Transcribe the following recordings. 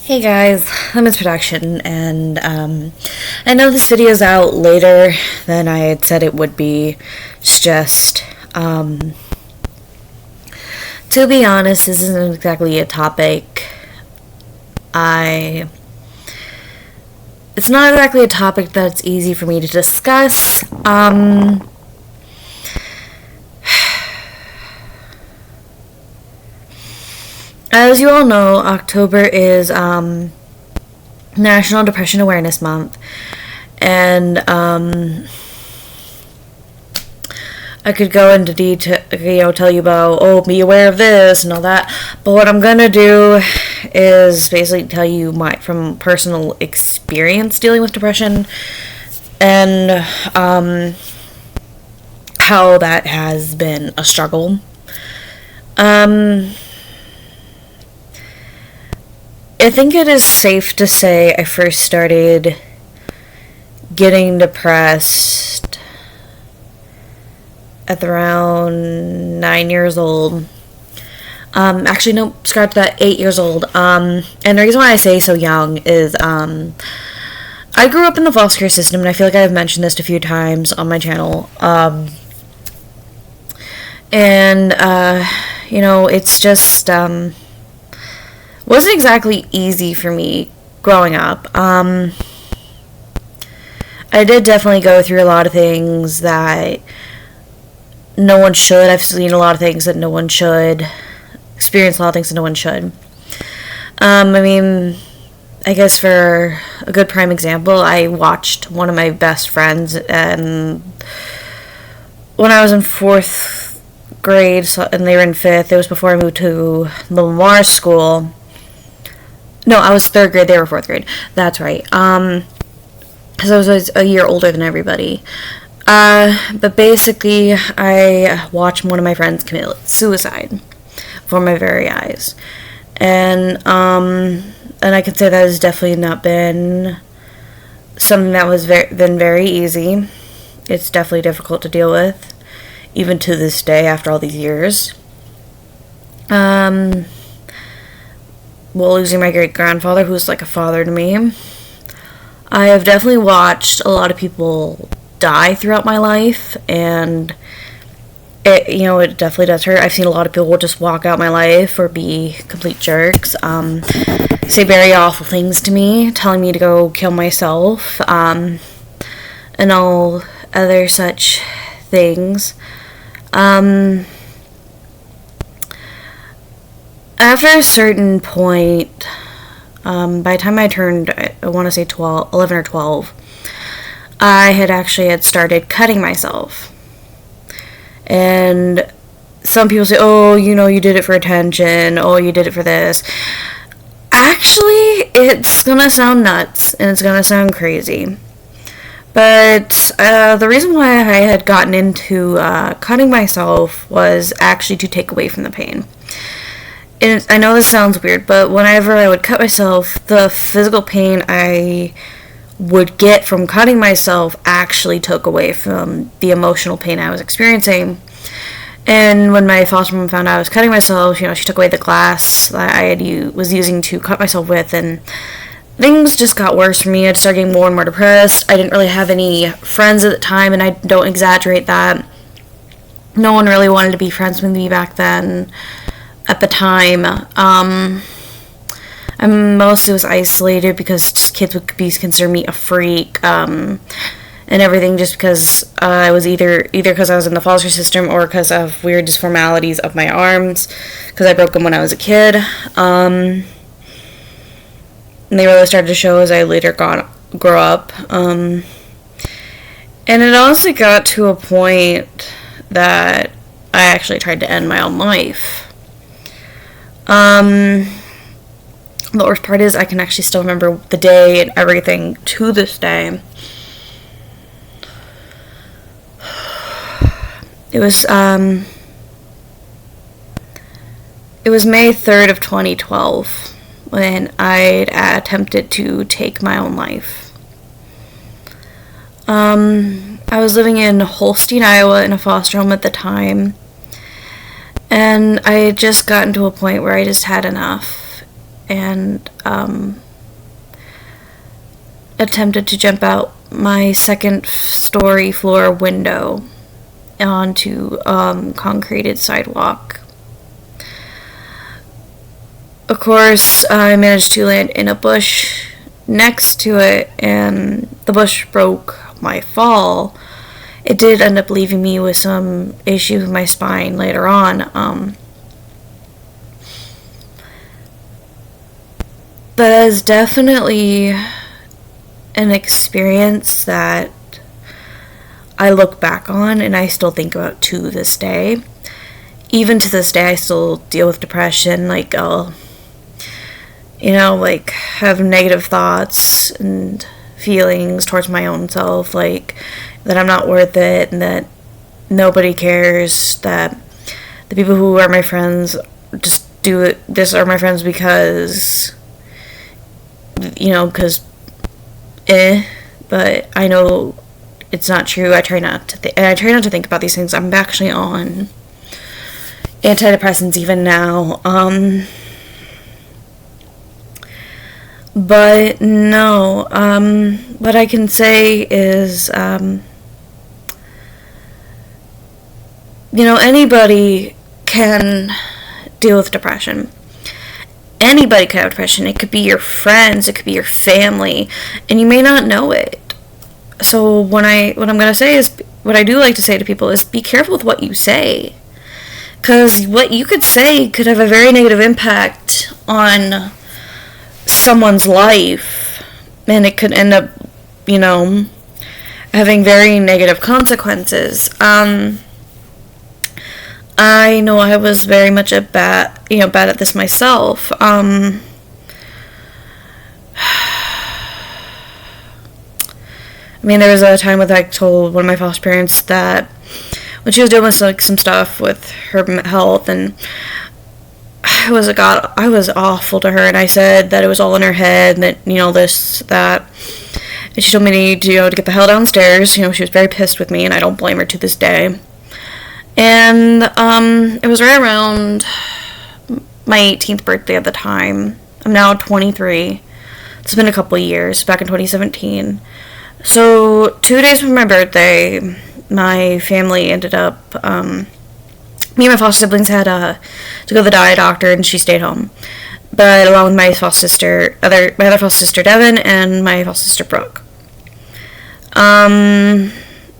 Hey guys, I'm Miss Production, and I know this video is out later than I had said it would be. It's just, to be honest, this isn't exactly a topic it's not exactly a topic that's easy for me to discuss. As you all know, October is National Depression Awareness Month, and I could go into detail, tell you about, be aware of this and all that, but what I'm gonna do is basically tell you from personal experience dealing with depression, and how that has been a struggle. I think it is safe to say I first started getting depressed at around 9 years old. Actually, no, scratch that, 8 years old. And the reason why I say so young is, I grew up in the foster care system, and I feel like I've mentioned this a few times on my channel. It's just, wasn't exactly easy for me growing up. I did definitely go through a lot of things that no one should. I've seen a lot of things that no one should. Experienced a lot of things that no one should. I guess for a good prime example, I watched one of my best friends, and when I was in 4th grade, and they were in 5th, it was before I moved to the Lamar School. No, I was 3rd grade, they were 4th grade. That's right. Because I was a year older than everybody. But basically, I watched one of my friends commit suicide before my very eyes. And I can say that has definitely not been something that was been very easy. It's definitely difficult to deal with, even to this day, after all these years. Losing my great-grandfather, who's like a father to me. I have definitely watched a lot of people die throughout my life, and it definitely does hurt. I've seen a lot of people just walk out my life or be complete jerks, say very awful things to me, telling me to go kill myself, and all other such things. After a certain point, by the time I turned, I want to say 11 or 12, I had started cutting myself. And some people say, you did it for attention, you did it for this. Actually, it's gonna sound nuts, and it's gonna sound crazy. But the reason why I had gotten into cutting myself was actually to take away from the pain. And I know this sounds weird, but whenever I would cut myself, the physical pain I would get from cutting myself actually took away from the emotional pain I was experiencing. And when my foster mom found out I was cutting myself, she took away the glass that I was using to cut myself with, and things just got worse for me. I started getting more and more depressed. I didn't really have any friends at the time, and I don't exaggerate that. No one really wanted to be friends with me back then. At the time, I mostly was isolated because kids would consider me a freak, and everything, just because I was either because I was in the foster system or because of weird disformalities of my arms, because I broke them when I was a kid. And they really started to show as I later grew up. And it honestly got to a point that I actually tried to end my own life. The worst part is I can actually still remember the day and everything to this day. It was May 3rd of 2012 when I attempted to take my own life. I was living in Holstein, Iowa in a foster home at the time. And I had just gotten to a point where I just had enough. and attempted to jump out my second story floor window onto concreted sidewalk. Of course, I managed to land in a bush next to it, and the bush broke my fall. It did end up leaving me with some issues with my spine later on. That is definitely an experience that I look back on and I still think about to this day. Even to this day, I still deal with depression. Like, I'll, like, have negative thoughts and feelings towards my own self, like, that I'm not worth it, and that nobody cares, that the people who are my friends just are my friends because, but I know it's not true. I try not to think about these things. I'm actually on antidepressants even now. But no, what I can say is, anybody can deal with depression. Anybody can have depression. It could be your friends, it could be your family, and you may not know it. So what I'm gonna say is, what I do like to say to people is, be careful with what you say, because what you could say could have a very negative impact on someone's life, and it could end up, having very negative consequences. I know I was very much bad at this myself. I mean, there was a time when I told one of my foster parents that when she was dealing with some stuff with her health, and I was awful to her, and I said that it was all in her head, and that this, that, and she told me to get the hell downstairs. She was very pissed with me, and I don't blame her to this day. And it was right around my 18th birthday at the time. I'm now 23. It's been a couple of years, back in 2017. So 2 days from my birthday, my family ended up, me and my foster siblings had to go to the eye doctor, and she stayed home. But along with my foster sister, my other foster sister Devin, and my foster sister Brooke.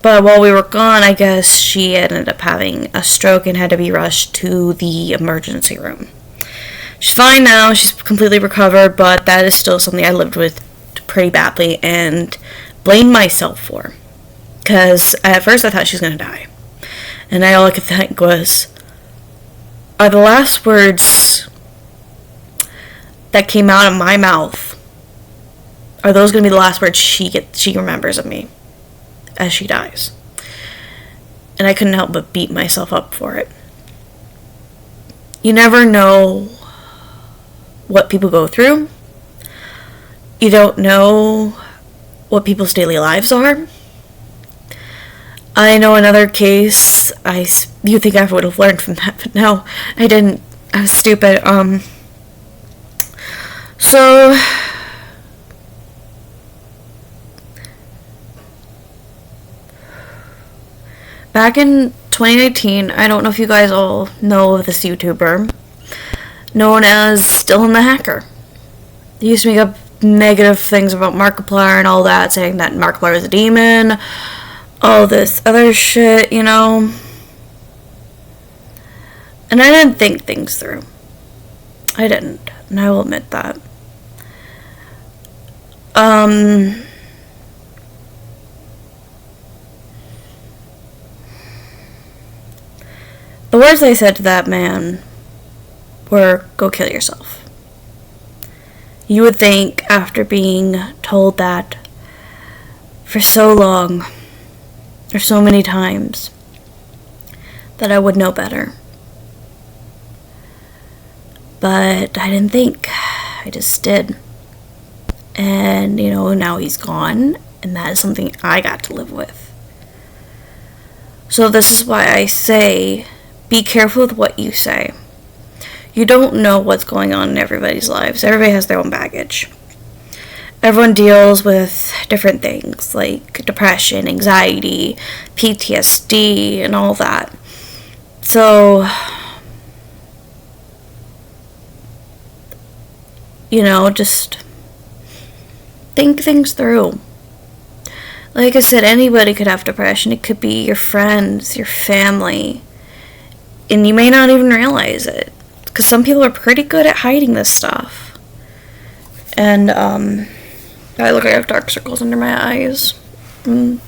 But while we were gone, I guess she ended up having a stroke and had to be rushed to the emergency room. She's fine now, she's completely recovered, but that is still something I lived with pretty badly and blamed myself for. Because at first I thought she was going to die. And all I could think was, are the last words that came out of my mouth, are those going to be the last words she remembers of me as she dies? And I couldn't help but beat myself up for it. You never know what people go through. You don't know what people's daily lives are. I know another case, you think I would have learned from that, but no, I didn't. I was stupid. So back in 2019, I don't know if you guys all know of this YouTuber known as Dylan the Hacker. He used to make up negative things about Markiplier and all that, saying that Markiplier is a demon, all this other shit, And I didn't think things through. I didn't, and I will admit that. The words I said to that man were, go kill yourself. You would think, after being told that for so long, or so many times, that I would know better. But I didn't think. I just did. And, now he's gone, and that is something I got to live with. So this is why I say, be careful with what you say. You don't know what's going on in everybody's lives. Everybody has their own baggage. Everyone deals with different things like depression, anxiety, PTSD, and all that. So, just think things through. Like I said, anybody could have depression. It could be your friends, your family, and you may not even realize it. Because some people are pretty good at hiding this stuff. And, I have dark circles under my eyes. Ugh.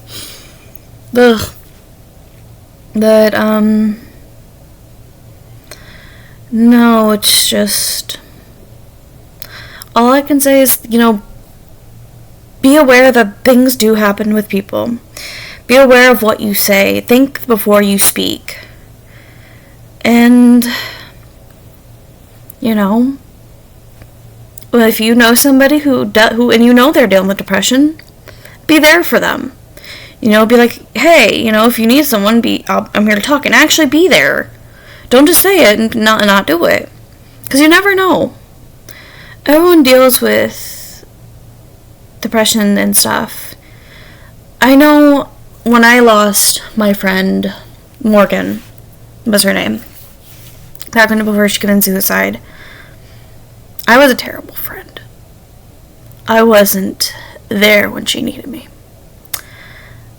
But, no, it's just, all I can say is, be aware that things do happen with people. Be aware of what you say. Think before you speak. And, if you know somebody who and they're dealing with depression, be there for them. Be like, hey, if you need someone, I'm here to talk, and actually be there. Don't just say it and not do it, because you never know. Everyone deals with depression and stuff. I know when I lost my friend Morgan, was her name, back before she committed suicide, I was a terrible friend. I wasn't there when she needed me.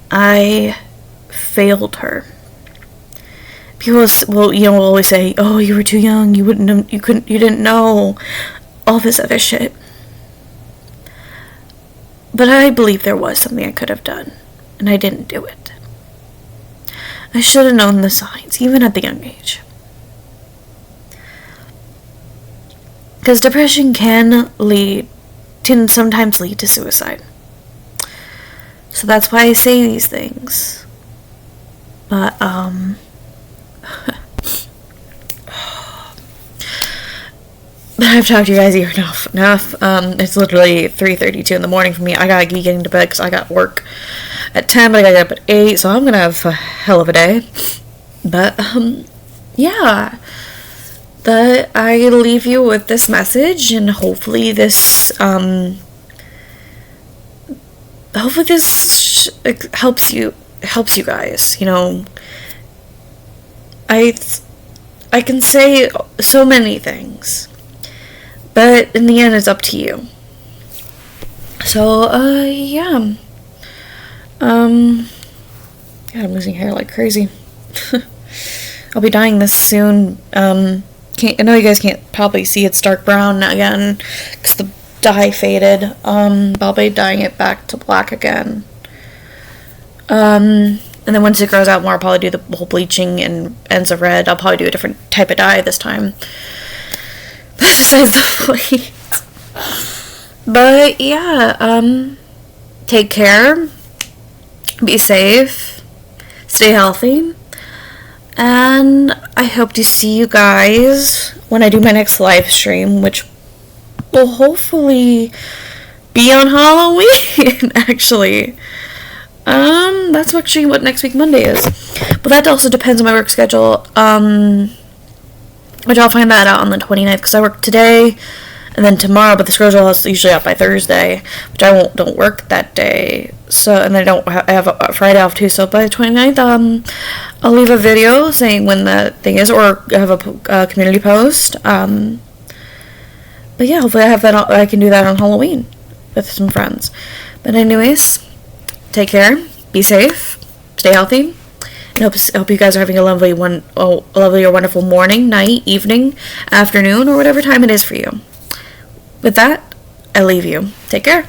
I failed her. People will always say, "Oh, you were too young. You didn't know all this other shit." But I believe there was something I could have done, and I didn't do it. I should have known the signs, even at the young age. Because depression can sometimes lead to suicide. So that's why I say these things. But, I've talked to you guys here enough. It's literally 3:32 in the morning for me. I gotta be getting to bed because I got work at 10, but I gotta get up at 8, so I'm gonna have a hell of a day. But, yeah. But I leave you with this message, and hopefully this helps you guys. I can say so many things, but in the end, it's up to you. So, yeah. God, I'm losing hair like crazy. I'll be dyeing this soon. I know you guys can't probably see it's dark brown again because the dye faded. I'll be dyeing it back to black again. And then once it grows out more, I'll probably do the whole bleaching and ends of red. I'll probably do a different type of dye this time. Besides the bleach. But yeah, take care. Be safe. Stay healthy. And I hope to see you guys when I do my next live stream, which will hopefully be on Halloween, actually. That's actually what next week Monday is. But that also depends on my work schedule, which I'll find that out on the 29th, because I work today and then tomorrow, but the schedule is usually out by Thursday, which don't work that day. So, and I have a Friday off too, so by the 29th, I'll leave a video saying when the thing is, or have a community post. But yeah, hopefully I can do that on Halloween with some friends. But anyways, take care, be safe, stay healthy, and hope you guys are having a lovely or wonderful morning, night, evening, afternoon, or whatever time it is for you. With that, I leave you. Take care.